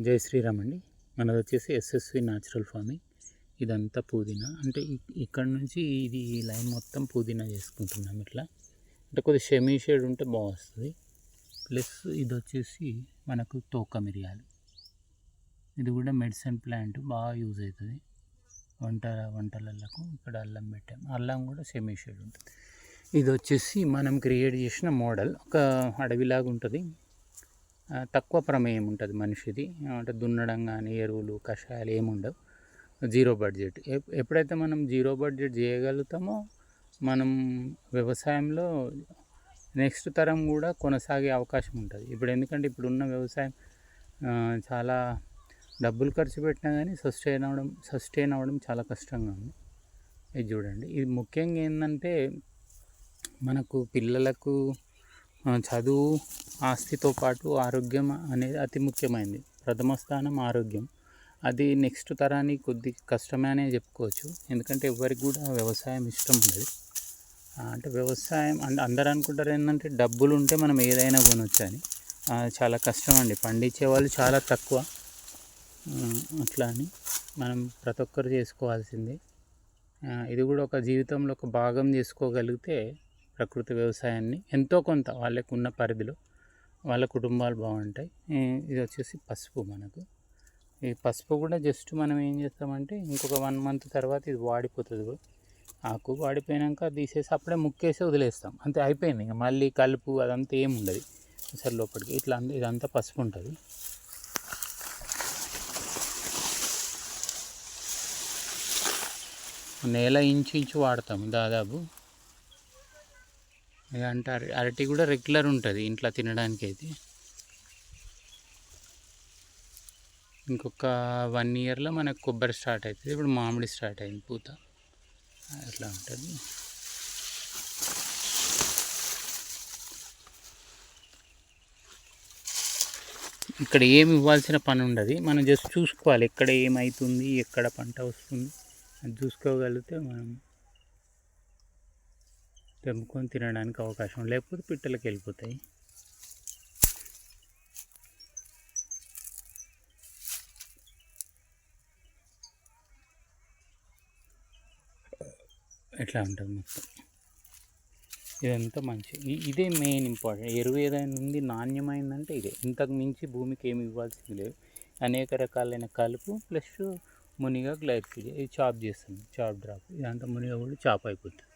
జై శ్రీరామ్ అండి. మనది వచ్చేసి ఎస్ఎస్వి న్యాచురల్ ఫార్మింగ్. ఇదంతా పుదీనా, అంటే ఇక్కడ నుంచి ఇది లైన్ మొత్తం పుదీనా చేసుకుంటున్నాం. ఇట్లా అంటే కొద్దిగా షెమీ షేడ్ ఉంటే బాగా వస్తుంది. ప్లస్ ఇది వచ్చేసి మనకు తోక మిరియాలు, ఇది కూడా మెడిసిన్ ప్లాంట్, బాగా యూజ్ అవుతుంది వంటలకు. ఇక్కడ అల్లం పెట్టాం, అల్లం కూడా షెమీ షేడ్ ఉంటుంది. ఇది వచ్చేసి మనం క్రియేట్ చేసిన మోడల్, ఒక అడవిలాగా ఉంటుంది. తక్కువ ప్రమేయం ఉంటుంది మనిషిది, అంటే దున్నడం కానీ ఎరువులు కషాయాలు ఏముండవు. Zero budget. ఎప్పుడైతే మనం జీరో బడ్జెట్ చేయగలుగుతామో మనం వ్యవసాయంలో నెక్స్ట్ తరం కూడా కొనసాగే అవకాశం ఉంటుంది. ఇప్పుడు ఎందుకంటే ఇప్పుడున్న వ్యవసాయం చాలా డబ్బులు ఖర్చు పెట్టినా కానీ సస్టైన్ అవ్వడం చాలా కష్టంగా ఉంది. ఇది చూడండి, ఇది ముఖ్యంగా ఏంటంటే మనకు పిల్లలకు చదువు, ఆస్తితో పాటు ఆరోగ్యం అనేది అతి ముఖ్యమైనది. ప్రథమ స్థానం ఆరోగ్యం. అది నెక్స్ట్ తరానికి కొద్ది కష్టమే అనే చెప్పుకోవచ్చు. ఎందుకంటే ఎవరికి కూడా వ్యవసాయం ఇష్టం ఉండదు. అంటే వ్యవసాయం అంటే అందరూ అనుకుంటారు ఏంటంటే డబ్బులు ఉంటే మనం ఏదైనా కొనవచ్చు అని. చాలా కష్టం అండి, పండించే వాళ్ళు చాలా తక్కువ. అట్లా అని మనం ప్రతి ఒక్కరు చేసుకోవాల్సిందే. ఇది కూడా ఒక జీవితంలో ఒక భాగం చేసుకోగలిగితే ప్రకృతి వ్యవసాయాన్ని ఎంతో కొంత వాళ్ళకు ఉన్న పరిధిలో వాళ్ళ కుటుంబాలు బాగుంటాయి. ఇది వచ్చేసి పసుపు. మనకు ఈ పసుపు కూడా జస్ట్ మనం ఏం చేస్తామంటే ఇంకొక 1 month తర్వాత ఇది వాడిపోతుంది. ఆకు వాడిపోయాక తీసేసి అప్పుడే ముక్కేసి వదిలేస్తాం, అంతే, అయిపోయింది. ఇంకా మళ్ళీ కలుపు అదంతా ఏమి ఉండదు అసలు లోపలికి. ఇట్లా ఇదంతా పసుపు ఉంటుంది. నేల ఇంచు వాడతాము దాదాపు. అంటే అరటి కూడా రెగ్యులర్ ఉంటుంది ఇంట్లో తినడానికి. అయితే ఇంకొక 1 yearలో మనకు కొబ్బరి స్టార్ట్ అవుతుంది. ఇప్పుడు మామిడి స్టార్ట్ అయింది పూత, అట్లా ఉంటుంది. ఇక్కడ ఏమి ఇవ్వాల్సిన పని ఉండదు, మనం జస్ట్ చూసుకోవాలి ఎక్కడ ఏమవుతుంది, ఎక్కడ పంట వస్తుంది అది చూసుకోగలిగితే మనం తెంపుకొని తినడానికి అవకాశం, లేకపోతే పిట్టలకి వెళ్ళిపోతాయి. ఎట్లా ఉంటుంది మొత్తం. ఇదంతా మంచి, ఇదే మెయిన్ ఇంపార్టెంట్. ఎరువు ఏదైనా ఉంది నాణ్యమైందంటే ఇదే. ఇంతకు మించి భూమికి ఏమి ఇవ్వాల్సింది లేదు. అనేక రకాలైన కలుపు ప్లస్ మునిగా గ్లైఫిడ్, ఇది చాప్ చేస్తుంది, చాప్ డ్రాప్. ఇదంతా మునిగా కూడా చాప్ అయిపోతుంది.